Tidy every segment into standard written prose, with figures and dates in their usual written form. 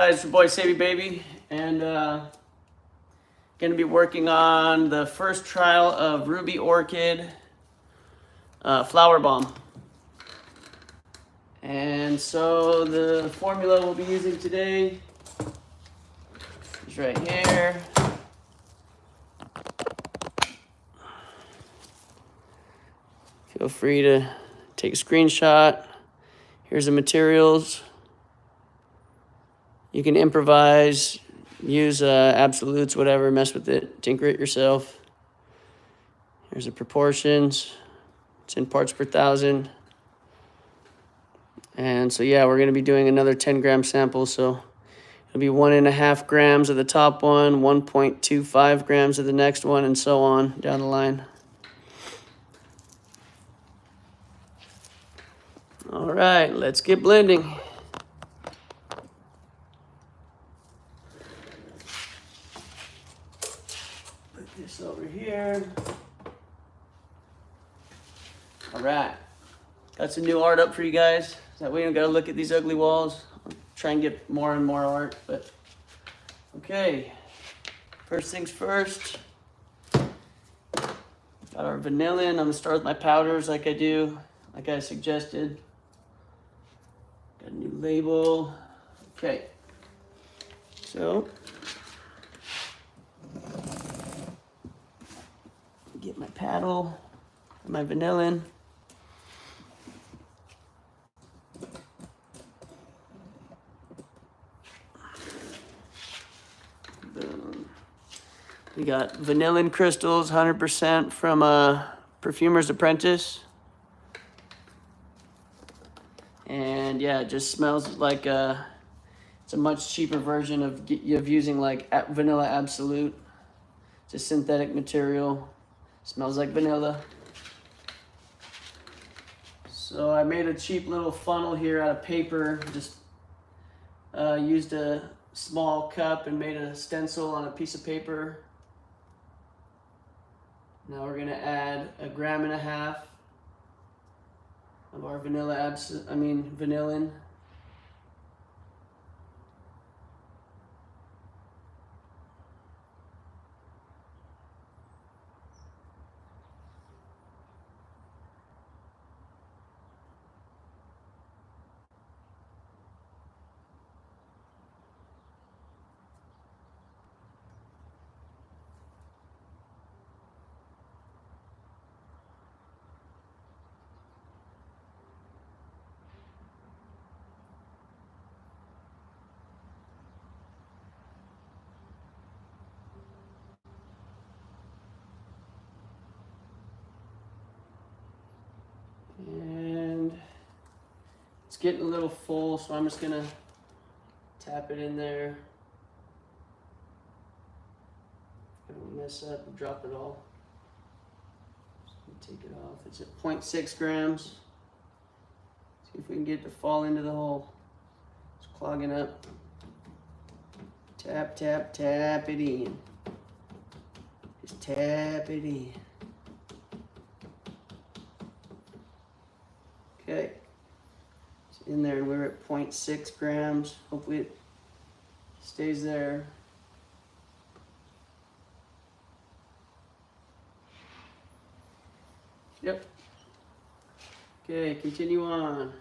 Guys, it's your boy Savvy Baby, and gonna be working on the first trial of Ruby Orchid Flower Bomb. And so the formula we'll be using today is right here. Feel free to take a screenshot. Here's the materials. You can improvise, use absolutes, whatever, mess with it, tinker it yourself. Here's the proportions. It's in parts per thousand. And so yeah, we're gonna be doing another 10-gram sample. So it'll be 1.5 grams of the top one, 1.25 grams of the next one, and so on down the line. All right, let's get blending. Put this over here. All right, got some new art up for you guys. That way you don't gotta look at these ugly walls. I'll try and get more and more art, but okay. First things first. Got our vanilla in. I'm gonna start with my powders like I suggested. Got a new label. Okay. So, get my paddle, my vanillin. Boom. We got vanillin crystals, 100% from Perfumer's Apprentice. And yeah, it just smells like it's a much cheaper version of using like vanilla absolute. It's a synthetic material. Smells like vanilla. So I made a cheap little funnel here out of paper. Just used a small cup and made a stencil on a piece of paper. Now we're gonna add 1.5 grams of our vanillin. And it's getting a little full, so I'm just gonna tap it in there. I don't mess up and drop it all. Just take it off. It's at 0.6 grams. See if we can get it to fall into the hole. It's clogging up. Tap, tap, tap it in. Just tap it in. Okay, it's in there and we're at 0.6 grams. Hopefully it stays there. Yep. Okay, continue on.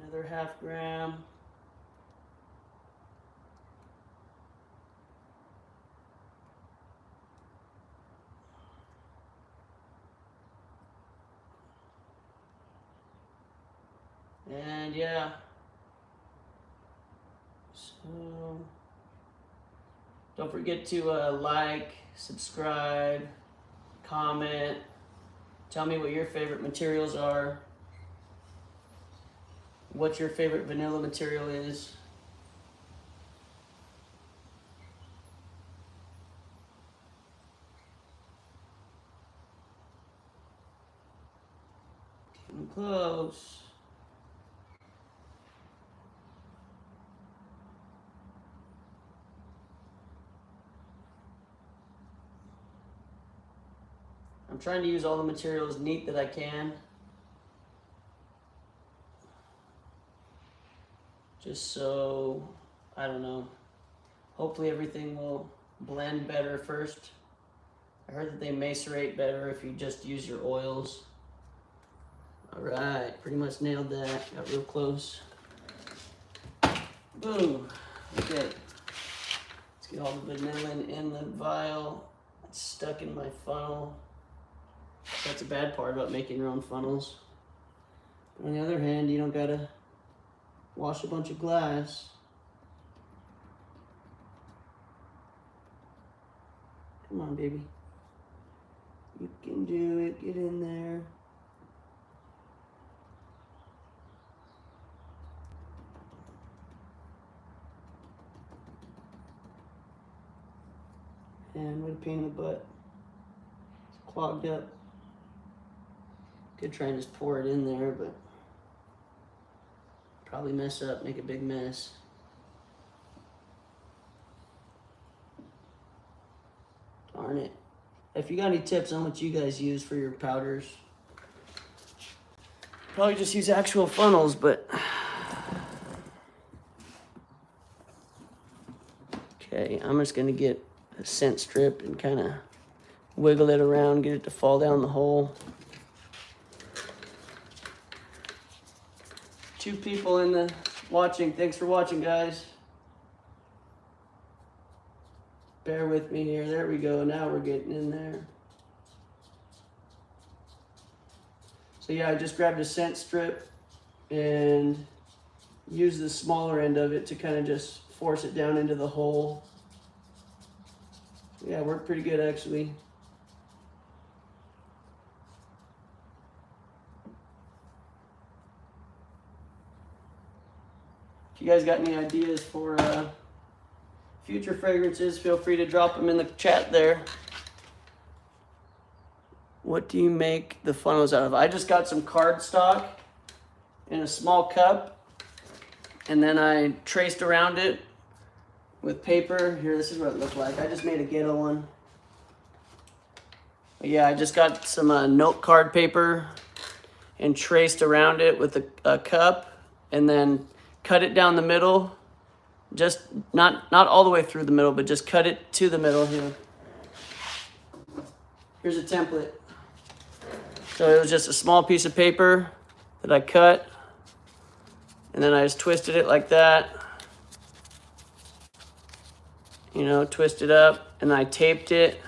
Another 0.5 gram. And yeah, so don't forget to like, subscribe, comment, tell me what your favorite materials are. What your favorite vanilla material is. I'm close. I'm trying to use all the materials neat that I can. Just so, I don't know, hopefully everything will blend better first. I heard that they macerate better if you just use your oils. All right, pretty much nailed that. Got real close. Boom. Okay. Let's get all the vanillin in the vial. It's stuck in my funnel. That's a bad part about making your own funnels. But on the other hand, you don't gotta wash a bunch of glass. Come on, baby. You can do it. Get in there. And what a pain in the butt. It's clogged up. Could try and just pour it in there, but probably mess up, make a big mess. Darn it. If you got any tips on what you guys use for your powders, probably just use actual funnels, but okay, I'm just gonna get a scent strip and kind of wiggle it around, get it to fall down the hole. 2 people in the watching. Thanks for watching, guys. Bear with me here. There we go. Now we're getting in there. So yeah, I just grabbed a scent strip and used the smaller end of it to kind of just force it down into the hole. Yeah, it worked pretty good actually. If you guys got any ideas for future fragrances, feel free to drop them in the chat there. What do you make the funnels out of? I just got some cardstock in a small cup, and then I traced around it with paper. Here, this is what it looked like. I just made a ghetto one. But yeah, I just got some note card paper and traced around it with a cup, and then cut it down the middle. Just not all the way through the middle, but just cut it to the middle here. Here's a template. So it was just a small piece of paper that I cut, and then I just twisted it like that. You know, twist it up, and I taped it.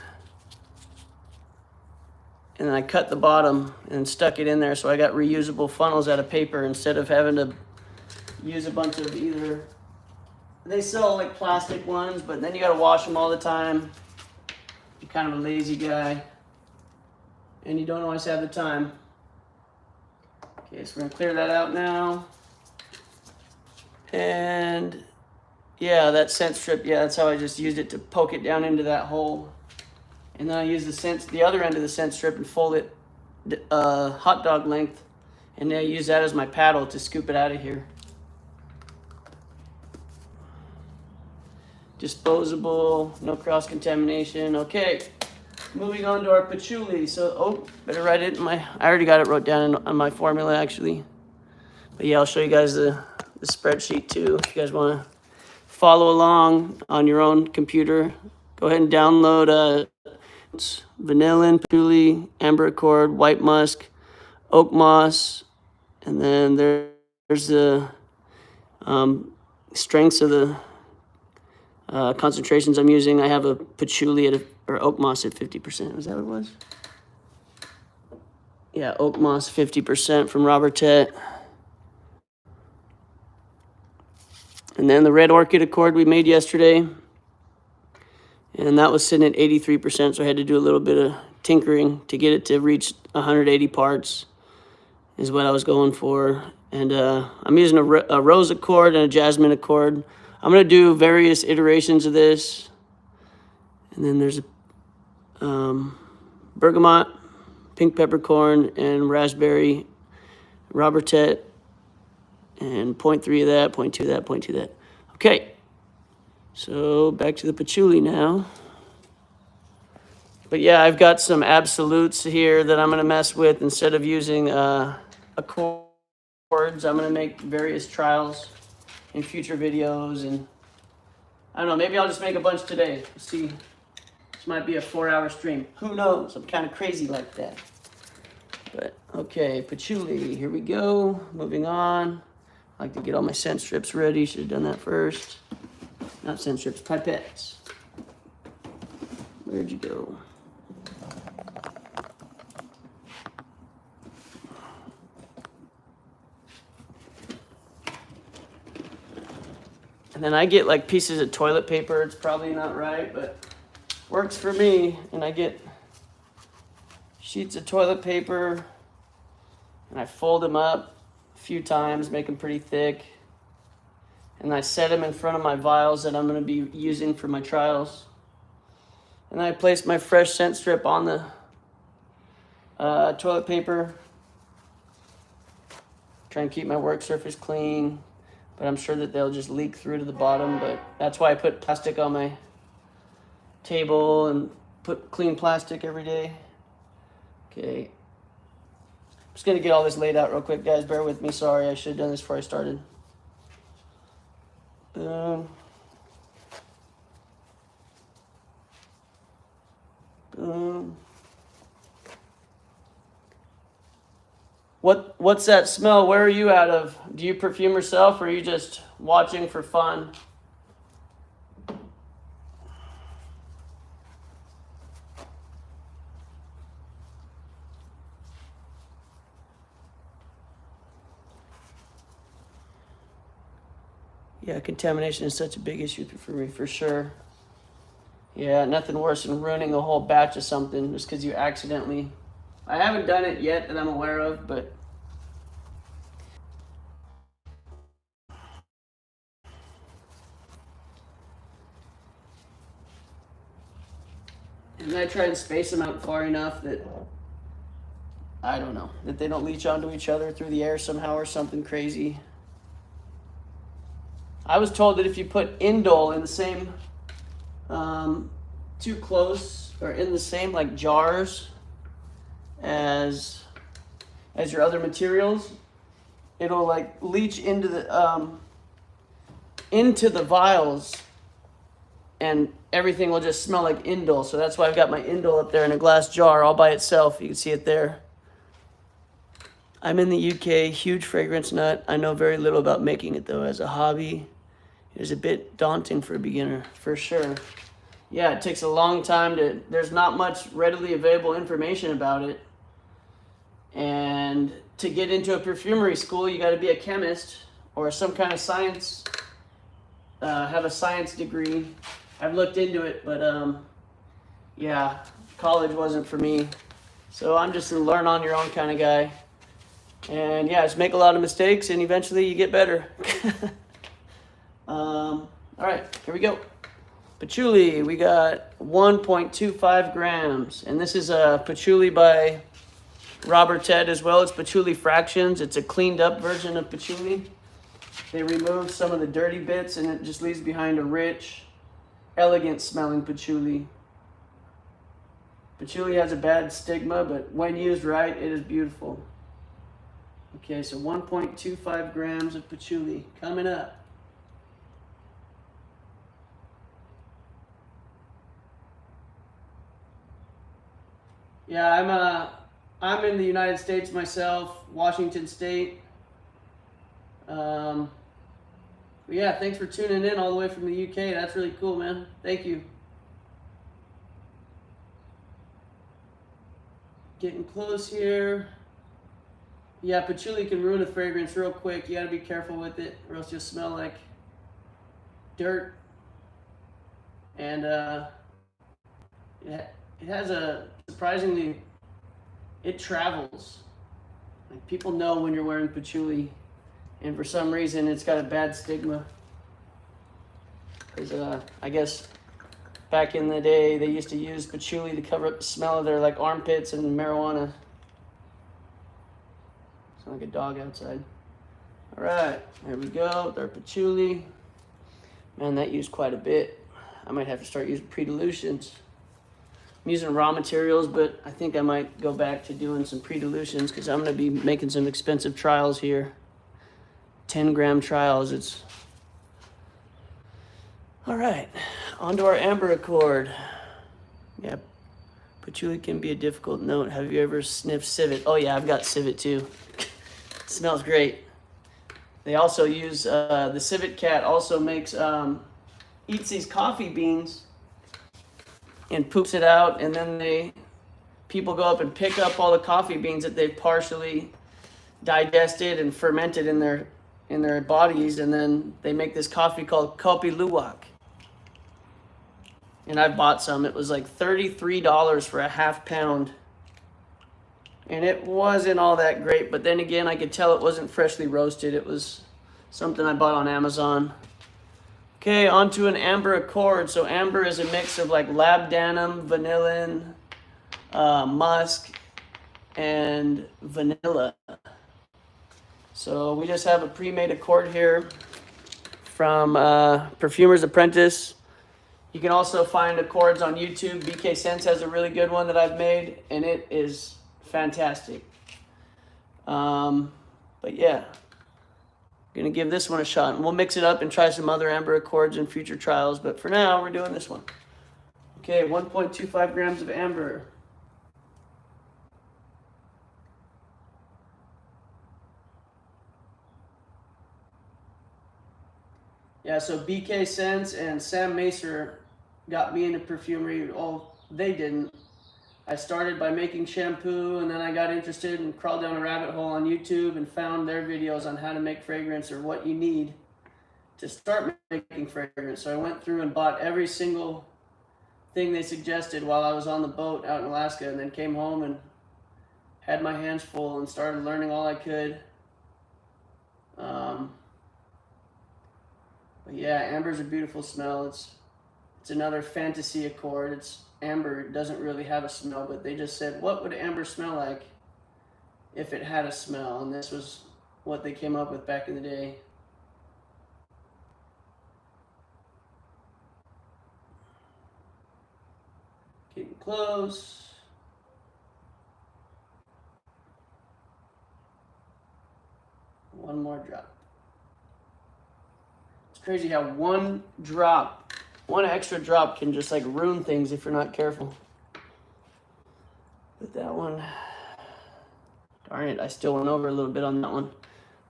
And then I cut the bottom and stuck it in there, so I got reusable funnels out of paper instead of having to use a bunch of either. They sell like plastic ones, but then you gotta wash them all the time. You're kind of a lazy guy, and you don't always have the time. Okay, so we're gonna clear that out now. And yeah, that scent strip, yeah, that's how I just used it to poke it down into that hole. And then I used the other end of the scent strip and fold it hot dog length. And then I use that as my paddle to scoop it out of here. Disposable, no cross-contamination. Okay, moving on to our patchouli. So, oh, better write it in I already got it wrote down on my formula actually. But yeah, I'll show you guys the spreadsheet too. If you guys wanna follow along on your own computer, go ahead and download vanillin, patchouli, amber accord, white musk, oak moss, and then there's the strengths of the concentrations I'm using. I have a patchouli or oak moss at 50%. Was that what it was? Yeah, oak moss 50% from Robertet. And then the red orchid accord we made yesterday. And that was sitting at 83%, so I had to do a little bit of tinkering to get it to reach 180 parts is what I was going for. And I'm using a rose accord and a jasmine accord. I'm going to do various iterations of this. And then there's bergamot, pink peppercorn, and raspberry Robertet, and 0.3 of that, 0.2 of that, 0.2 of that. Okay, so back to the patchouli now. But yeah, I've got some absolutes here that I'm going to mess with. Instead of using accords, I'm going to make various trials in future videos. And I don't know, maybe I'll just make a bunch today. We'll see. This might be a 4-hour stream. Who knows? I'm kind of crazy like that. But okay, patchouli, here we go. Moving on. I like to get all my scent strips ready. Should have done that first. Not scent strips, pipettes. Where'd you go? And then I get like pieces of toilet paper. It's probably not right, but works for me. And I get sheets of toilet paper and I fold them up a few times, make them pretty thick. And I set them in front of my vials that I'm going to be using for my trials. And I place my fresh scent strip on the toilet paper. Try and keep my work surface clean. But I'm sure that they'll just leak through to the bottom. But that's why I put plastic on my table and put clean plastic every day. Okay. I'm just going to get all this laid out real quick, guys. Bear with me. Sorry, I should have done this before I started. Boom. Boom. What's that smell? Where are you out of? Do you perfume yourself, or are you just watching for fun? Yeah, contamination is such a big issue for me, for sure. Yeah, nothing worse than ruining a whole batch of something just because you accidentally... I haven't done it yet that I'm aware of, but... And I try and space them out far enough that... I don't know, that they don't leach onto each other through the air somehow or something crazy. I was told that if you put indole in the same... too close, or in the same like jars as your other materials, it'll like leach into the vials, and everything will just smell like indole. So that's why I've got my indole up there in a glass jar all by itself. You can see it there. I'm in the UK, huge fragrance nut. I know very little about making it though. As a hobby, it is a bit daunting for a beginner, for sure. Yeah, it takes a long time to, there's not much readily available information about it. And to get into a perfumery school, you got to be a chemist or some kind of science, have a science degree. I've looked into it, but yeah, college wasn't for me. So I'm just a learn on your own kind of guy. And yeah, just make a lot of mistakes and eventually you get better. All right, here we go. Patchouli, we got 1.25 grams. And this is a patchouli by Robertet as well. It's patchouli fractions. It's a cleaned up version of patchouli. They removed some of the dirty bits and it just leaves behind a rich, elegant smelling patchouli. Patchouli has a bad stigma, but when used right, it is beautiful. Okay, so 1.25 grams of patchouli coming up. Yeah, I'm in the United States myself, Washington State. Yeah, thanks for tuning in all the way from the UK. That's really cool, man. Thank you. Getting close here. Yeah, patchouli can ruin a fragrance real quick. You gotta be careful with it, or else you'll smell like dirt. And it has a surprisingly, it travels. Like people know when you're wearing patchouli, and for some reason it's got a bad stigma. Because I guess back in the day they used to use patchouli to cover up the smell of their like armpits and marijuana. Sound like a dog outside. All right, there we go with our patchouli. Man, that used quite a bit. I might have to start using pre-dilutions. I'm using raw materials, but I think I might go back to doing some pre-dilutions because I'm going to be making some expensive trials here. 10-gram trials. It's all right. On to our amber accord. Yeah, patchouli can be a difficult note. Have you ever sniffed civet? Oh yeah, I've got civet too. It smells great. They also use the civet cat also makes eats these coffee beans and poops it out, and then people go up and pick up all the coffee beans that they've partially digested and fermented in their bodies, and then they make this coffee called Kopi Luwak. And I bought some. It was like $33 for a half pound. And it wasn't all that great, but then again, I could tell it wasn't freshly roasted. It was something I bought on Amazon. Okay, on to an amber accord. So amber is a mix of like labdanum, vanillin, musk, and vanilla. So we just have a pre-made accord here from Perfumer's Apprentice. You can also find accords on YouTube. BK Sense has a really good one that I've made, and it is fantastic. But yeah, I'm gonna give this one a shot, and we'll mix it up and try some other amber accords in future trials. But for now, we're doing this one. Okay, 1.25 grams of amber. Yeah, so BK Sense and Sam Macer got me into perfumery. Oh, they didn't. I started by making shampoo, and then I got interested and crawled down a rabbit hole on YouTube and found their videos on how to make fragrance or what you need to start making fragrance. So I went through and bought every single thing they suggested while I was on the boat out in Alaska, and then came home and had my hands full and started learning all I could. But yeah, amber's a beautiful smell. It's another fantasy accord. It's amber. It doesn't really have a smell, but they just said, what would amber smell like if it had a smell? And this was what they came up with back in the day. Getting close. One more drop. It's crazy how one extra drop can just like ruin things if you're not careful. But that one, darn it, I still went over a little bit on that one.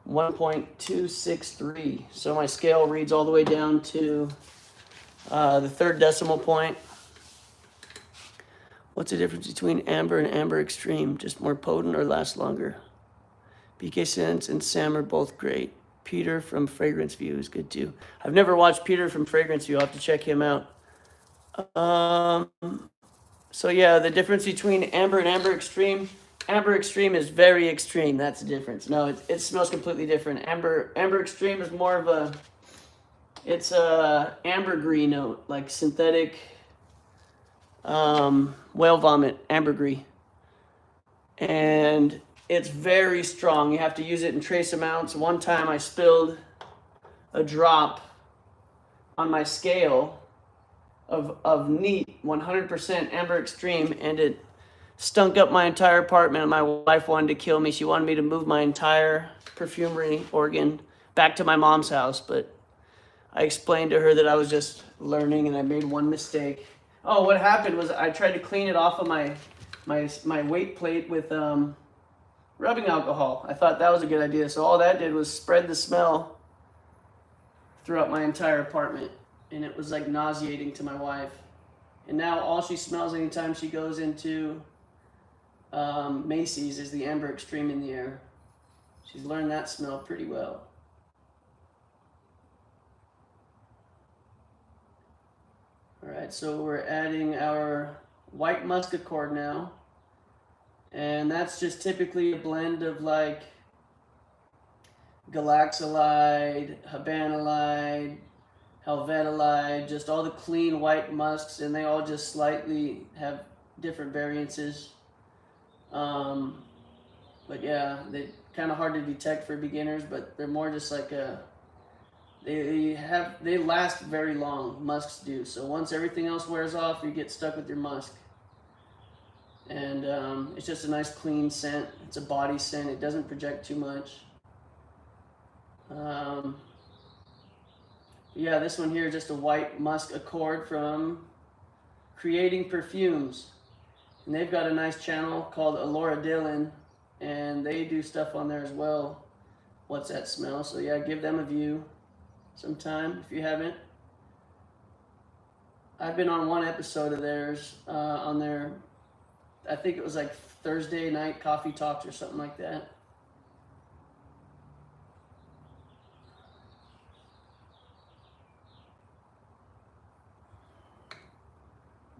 1.263. So my scale reads all the way down to the third decimal point. What's the difference between amber and amber extreme? Just more potent or last longer? BK Sense and Sam are both great. Peter from Fragrance View is good too. I've never watched Peter from Fragrance View. I'll have to check him out. So yeah, the difference between amber and amber extreme. Amber extreme is very extreme. That's the difference. No, it smells completely different. Amber extreme is more of it's a ambergris note, like synthetic whale vomit ambergris. And it's very strong. You have to use it in trace amounts. One time I spilled a drop on my scale of neat 100% amber extreme, and it stunk up my entire apartment, and my wife wanted to kill me. She wanted me to move my entire perfumery organ back to my mom's house, but I explained to her that I was just learning and I made one mistake. Oh, what happened was I tried to clean it off of my weight plate with rubbing alcohol. I thought that was a good idea. So all that did was spread the smell throughout my entire apartment. And it was like nauseating to my wife. And now all she smells anytime she goes into Macy's is the amber extreme in the air. She's learned that smell pretty well. All right, so we're adding our white musk accord now. And that's just typically a blend of like galaxolide, habanolide, helvetolide, just all the clean white musks, and they all just slightly have different variances. But yeah, they're kind of hard to detect for beginners, but they're more just like they last very long. Musks do. So once everything else wears off, you get stuck with your musk. And it's just a nice clean scent. It's a body scent. It doesn't project too much. Yeah, this one here is just a white musk accord from Creating Perfumes. And they've got a nice channel called Alora Dillon, and they do stuff on there as well. What's that smell? So yeah, give them a view sometime if you haven't. I've been on one episode of theirs on their, I think it was like Thursday night coffee talks or something like that.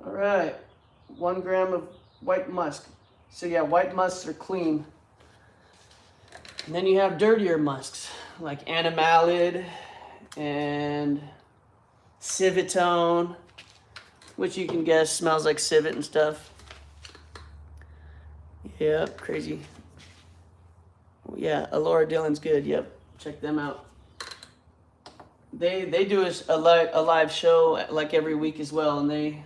All right, 1 gram of white musk. So yeah, white musks are clean. And then you have dirtier musks like animalid and civitone, which you can guess smells like civet and stuff. Yeah, crazy. Yeah, Alora Dillon's good. Yep, check them out. They do a live show like every week as well, and they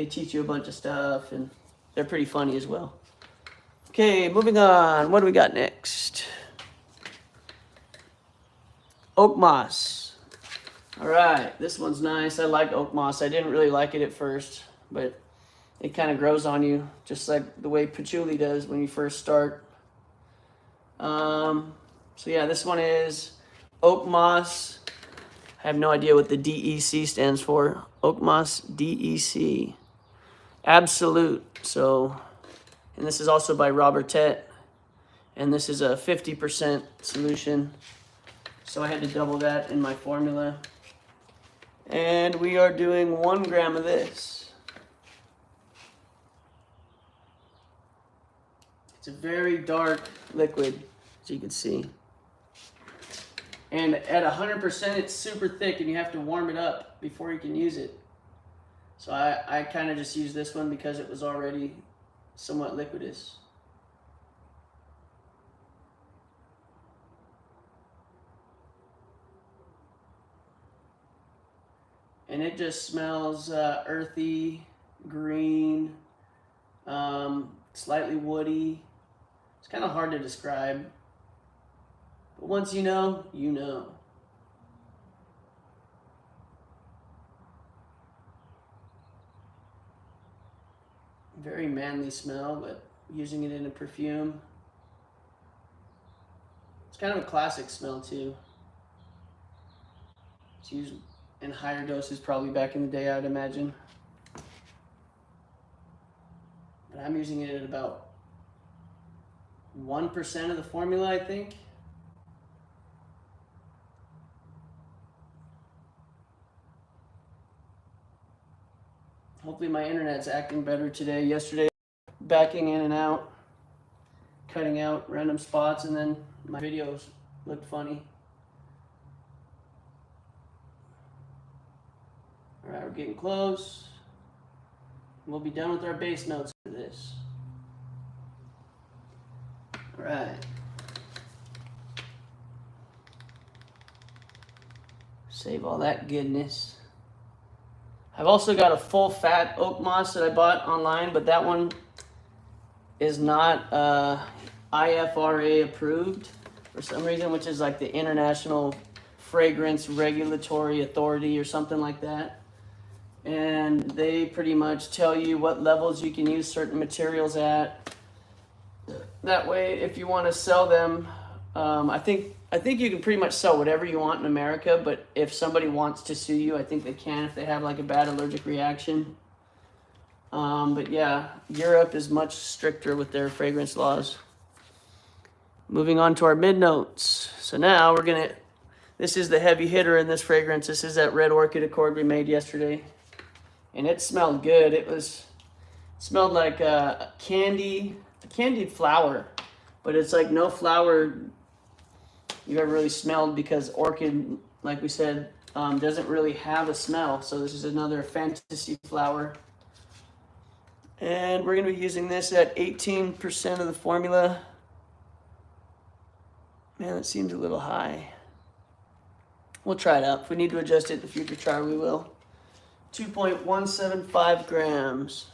teach you a bunch of stuff, and they're pretty funny as well. Okay, moving on. What do we got next? Oak moss. All right, this one's nice. I like oak moss. I didn't really like it at first, but it kind of grows on you, just like the way patchouli does when you first start. So yeah, this one is oak moss. I have no idea what the DEC stands for. Oak moss DEC. Absolute. So, and this is also by Robert Tett, and this is a 50% solution. So I had to double that in my formula. And we are doing 1 gram of this. It's a very dark liquid, as you can see. And at 100%, it's super thick, and you have to warm it up before you can use it. So I kind of just used this one because it was already somewhat liquidous. And it just smells earthy, green, slightly woody. It's kind of hard to describe. But once you know, you know. Very manly smell, but using it in a perfume. It's kind of a classic smell too. It's used in higher doses probably back in the day, I'd imagine. But I'm using it at about 1% of the formula, I think. Hopefully my internet's acting better today. Yesterday, backing in and out, cutting out random spots, and then my videos looked funny. All right, we're getting close. We'll be done with our base notes for this. All right. Save all that goodness. I've also got a full fat oak moss that I bought online, but that one is not IFRA approved for some reason, which is like the International Fragrance Regulatory Authority or something like that. And they pretty much tell you what levels you can use certain materials at. That way, if you want to sell them, I think you can pretty much sell whatever you want in America, but if somebody wants to sue you, I think they can if they have like a bad allergic reaction. But yeah, Europe is much stricter with their fragrance laws. Moving on to our mid notes. So now this is the heavy hitter in this fragrance. This is that red orchid accord we made yesterday. And it smelled good. It smelled like a candied flower, but it's like no flower you've ever really smelled, because orchid, like we said, doesn't really have a smell. So this is another fantasy flower. And we're going to be using this at 18% of the formula. Man, it seems a little high. We'll try it out. If we need to adjust it in the future char, we will. 2.175 grams.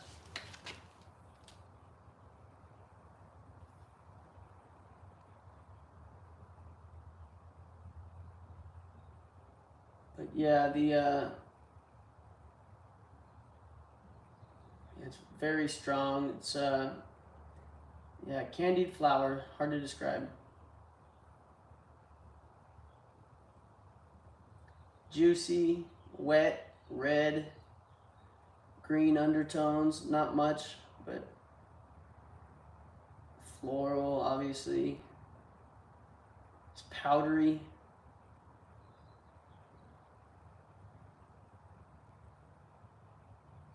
But yeah, it's very strong. It's yeah, candied flower, hard to describe. Juicy, wet, red, green undertones, not much, but floral, obviously. It's powdery.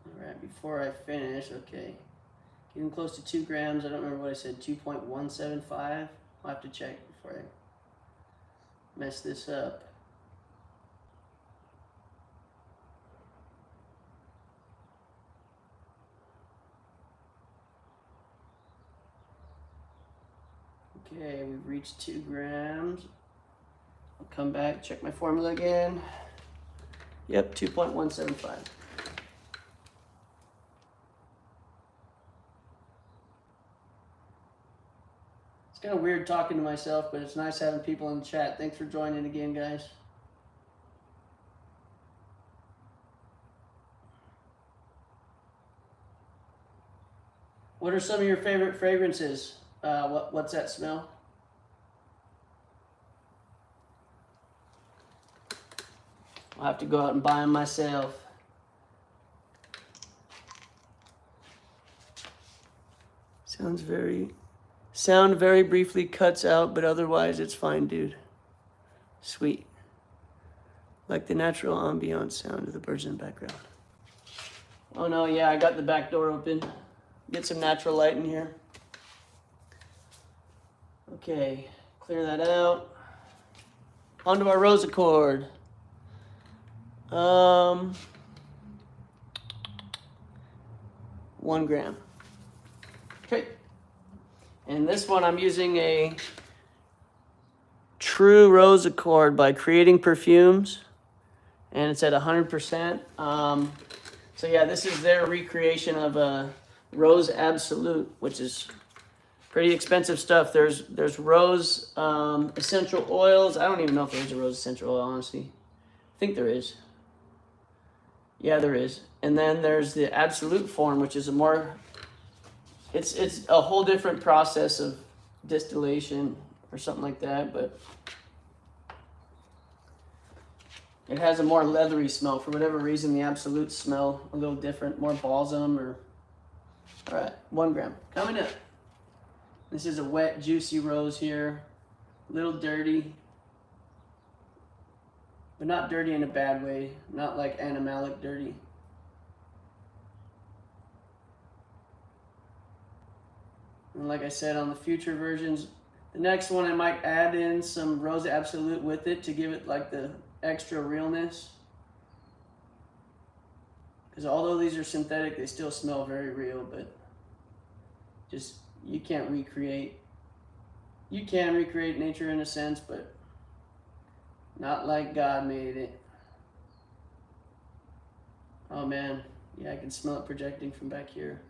All right, before I finish, okay. Getting close to 2 grams. I don't remember what I said, 2.175. I'll have to check before I mess this up. Okay, we've reached 2 grams. I'll come back, check my formula again. Yep, 2.175. It's kind of weird talking to myself, but it's nice having people in the chat. Thanks for joining again, guys. What are some of your favorite fragrances? What's that smell? I'll have to go out and buy them myself. Sound very briefly cuts out, but otherwise it's fine, dude. Sweet. Like the natural ambient sound of the birds in the background. Oh no, yeah, I got the back door open. Get some natural light in here. Okay, clear that out. Onto our rose accord. 1 gram. Okay. And this one I'm using a True Rose Accord by Creating Perfumes. And it's at 100%. So yeah, this is their recreation of a Rose Absolute, which is pretty expensive stuff. There's rose essential oils. I don't even know if there's a rose essential oil, honestly. I think there is. Yeah, there is. And then there's the Absolute form, which is a more... It's a whole different process of distillation or something like that, but it has a more leathery smell. For whatever reason, the Absolutes smell a little different, more balsam or... All right, 1 gram. Coming up. This is a wet, juicy rose here. A little dirty. But not dirty in a bad way. Not like animalic dirty. And like I said, on the future versions, the next one I might add in some Rose Absolute with it to give it like the extra realness. Because although these are synthetic, they still smell very real, but just, you can't recreate. You can recreate nature in a sense, but not like God made it. Oh man, yeah, I can smell it projecting from back here.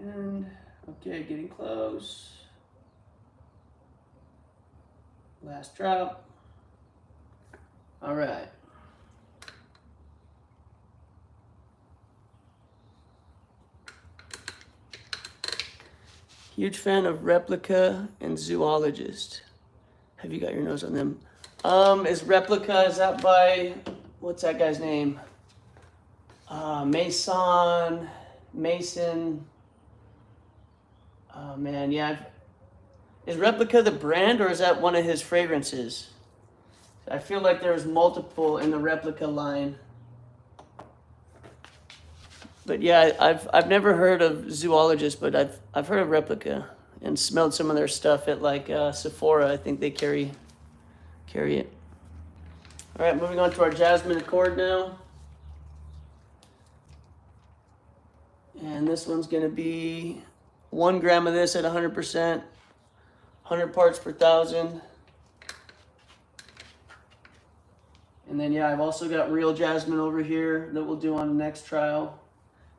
And, okay, getting close. Last drop. All right. Huge fan of Replica and Zoologist. Have you got your nose on them? Is that by, what's that guy's name? Mason. Oh man, yeah. Is Replica the brand or is that one of his fragrances? I feel like there's multiple in the Replica line. But yeah, I've never heard of Zoologist, but I've heard of Replica and smelled some of their stuff at like Sephora. I think they carry it. All right, moving on to our jasmine accord now. And this one's gonna be 1 gram of this at 100%, 100 parts per thousand. And then yeah, I've also got real jasmine over here that we'll do on the next trial.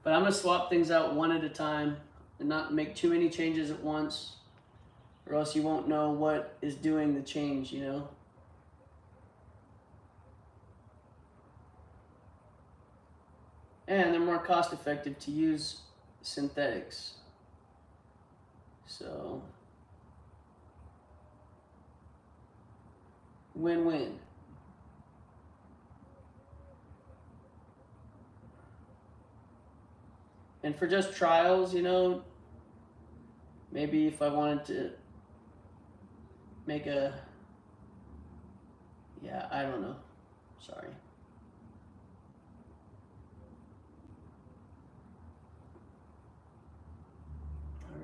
But I'm gonna swap things out one at a time and not make too many changes at once, or else you won't know what is doing the change, you know? And they're more cost effective to use synthetics. So, win-win. And for just trials, you know, maybe if I wanted to make a, yeah, I don't know, sorry.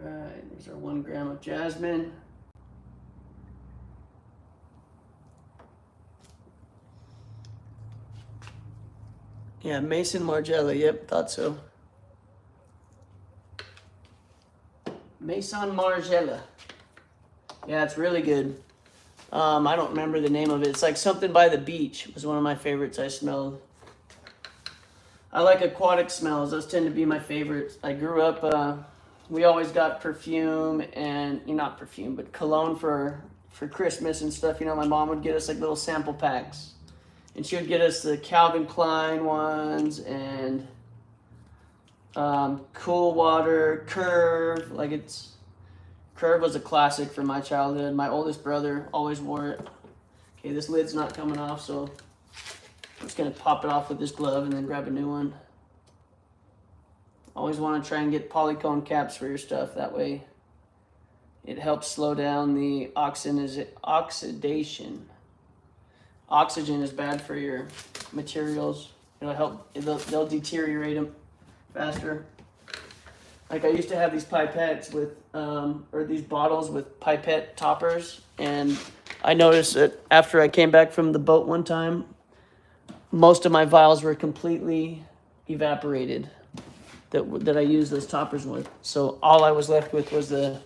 All right, there's our 1 gram of jasmine. Yeah, Mason Margiela, yep, thought so. Mason Margiela. Yeah, it's really good. I don't remember the name of it. It's like something by the beach. It was one of my favorites I smelled. I like aquatic smells. Those tend to be my favorites. I grew up, we always got perfume and, not perfume, but cologne for Christmas and stuff. You know, my mom would get us like little sample packs. And she would get us the Calvin Klein ones and Cool Water, Curve. Curve was a classic from my childhood. My oldest brother always wore it. Okay, this lid's not coming off, so I'm just gonna pop it off with this glove and then grab a new one. Always want to try and get polycone caps for your stuff. That way it helps slow down the oxidation. Oxygen is bad for your materials. It'll help, they'll deteriorate them faster. Like I used to have these pipettes with, or these bottles with pipette toppers, and I noticed that after I came back from the boat one time, most of my vials were completely evaporated that I used those toppers with. So all I was left with was the,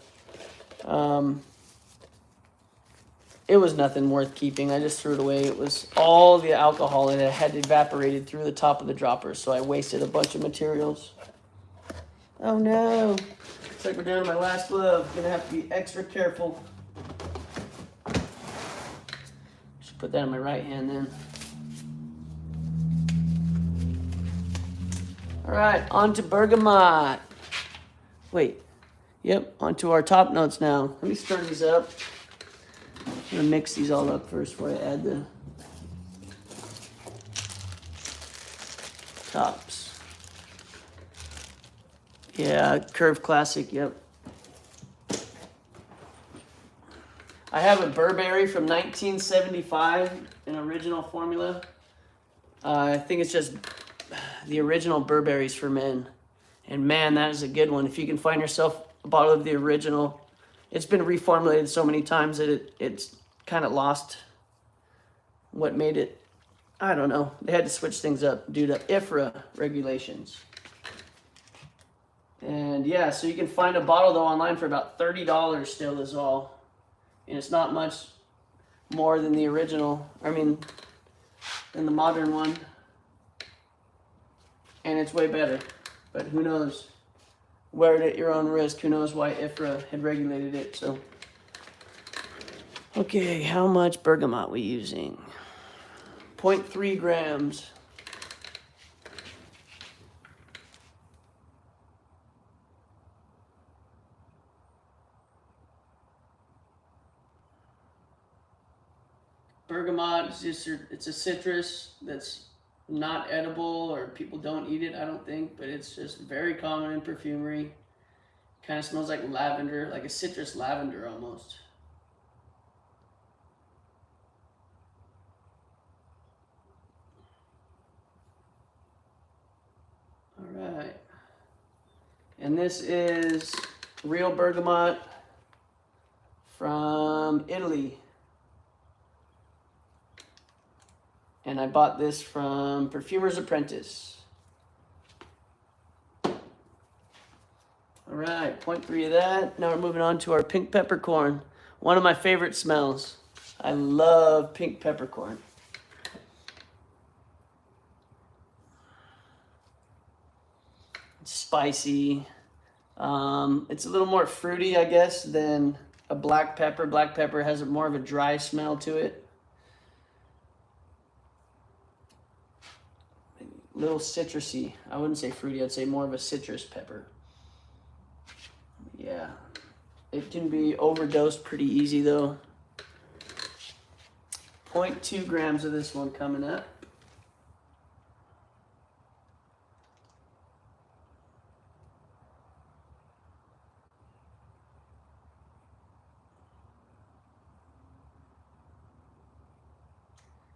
it was nothing worth keeping. I just threw it away. It was all the alcohol in it had evaporated through the top of the droppers, so I wasted a bunch of materials. Oh no. Looks like we're down to my last glove. Gonna have to be extra careful. Should put that in my right hand then. All right, on to bergamot. Wait, yep, onto our top notes now. Let me stir these up. I'm gonna mix these all up first before I add the tops. Yeah, Curve Classic, yep. I have a Burberry from 1975, an original formula. I think it's just the original Burberry's for men. And man, that is a good one. If you can find yourself a bottle of the original, it's been reformulated so many times that it's kind of lost what made it. I don't know. They had to switch things up due to IFRA regulations. And yeah, so you can find a bottle though online for about $30 still is all. And it's not much more than the original. I mean, than the modern one. And it's way better. But who knows? Wear it at your own risk. Who knows why IFRA had regulated it. So, okay, how much bergamot we using? 0.3 grams. Bergamot is just, it's a citrus that's not edible, or people don't eat it, I don't think, but it's just very common in perfumery. Kind of smells like lavender, like a citrus lavender almost. All right. And this is real bergamot from Italy. And I bought this from Perfumer's Apprentice. All right, 0.3 of that. Now we're moving on to our pink peppercorn. One of my favorite smells. I love pink peppercorn. It's spicy. It's a little more fruity, I guess, than a black pepper. Black pepper has more of a dry smell to it. A little citrusy. I wouldn't say fruity, I'd say more of a citrus pepper. Yeah. It can be overdosed pretty easy though. 0.2 grams of this one coming up.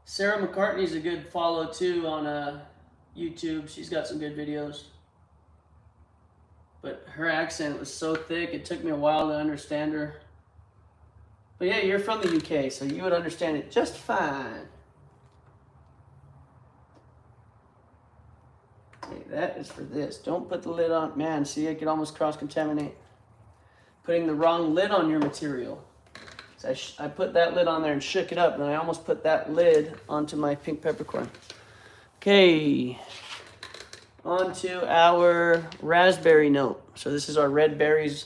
Sarah McCartney's a good follow too on YouTube. She's got some good videos. But her accent was so thick, it took me a while to understand her. But yeah, you're from the UK, so you would understand it just fine. Okay, that is for this. Don't put the lid on. Man, see, it could almost cross-contaminate. Putting the wrong lid on your material. So I put that lid on there and shook it up, and I almost put that lid onto my pink peppercorn. Okay. On to our raspberry note. So this is our red berries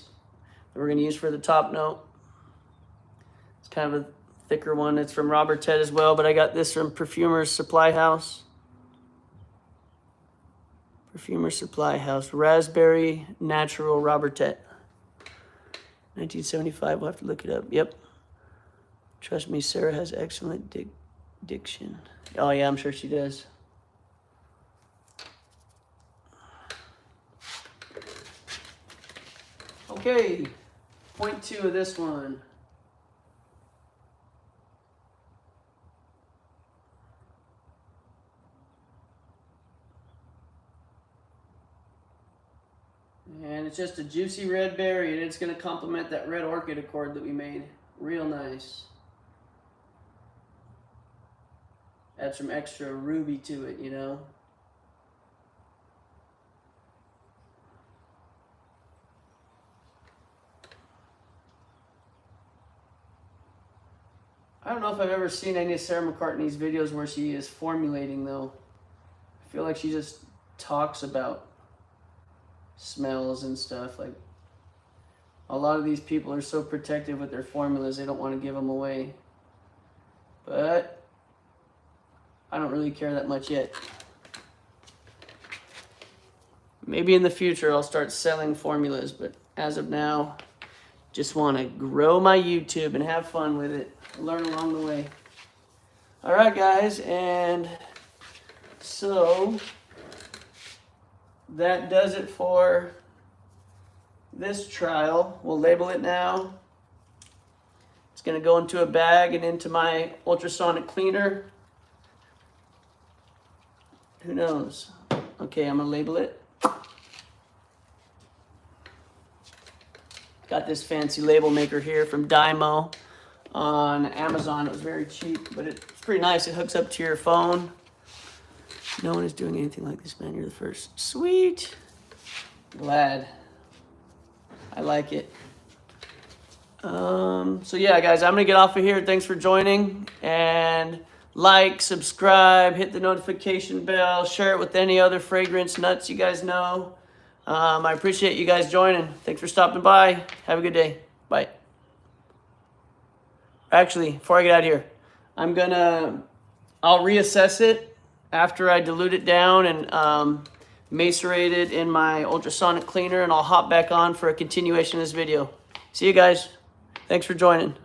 that we're going to use for the top note. It's kind of a thicker one. It's from Robert Ted as well, but I got this from Perfumer's Supply House. Perfumer's Supply House. Raspberry Natural Robert Ted. 1975. We'll have to look it up. Yep. Trust me, Sarah has excellent diction. Oh yeah, I'm sure she does. Okay, 0.2 of this one. And it's just a juicy red berry, and it's going to complement that red orchid accord that we made. Real nice. Add some extra ruby to it, you know. I don't know if I've ever seen any of Sarah McCartney's videos where she is formulating though. I feel like she just talks about smells and stuff. Like a lot of these people are so protective with their formulas, they don't want to give them away. But I don't really care that much yet. Maybe in the future I'll start selling formulas, but as of now, just want to grow my YouTube and have fun with it. Learn along the way. All right, guys, and so that does it for this trial. We'll label it now. It's going to go into a bag and into my ultrasonic cleaner. Who knows? Okay, I'm going to label it. Got this fancy label maker here from Dymo on Amazon. It was very cheap, but it's pretty nice. It hooks up to your phone. No one is doing anything like this, man. You're the first. Sweet. Glad. I like it. So yeah, guys, I'm gonna get off of here. Thanks for joining, and like, subscribe, hit the notification bell, share it with any other fragrance nuts you guys know. I appreciate you guys joining. Thanks for stopping by. Have a good day. Bye. Actually, before I get out of here, I'll reassess it after I dilute it down and macerate it in my ultrasonic cleaner, and I'll hop back on for a continuation of this video. See you guys. Thanks for joining.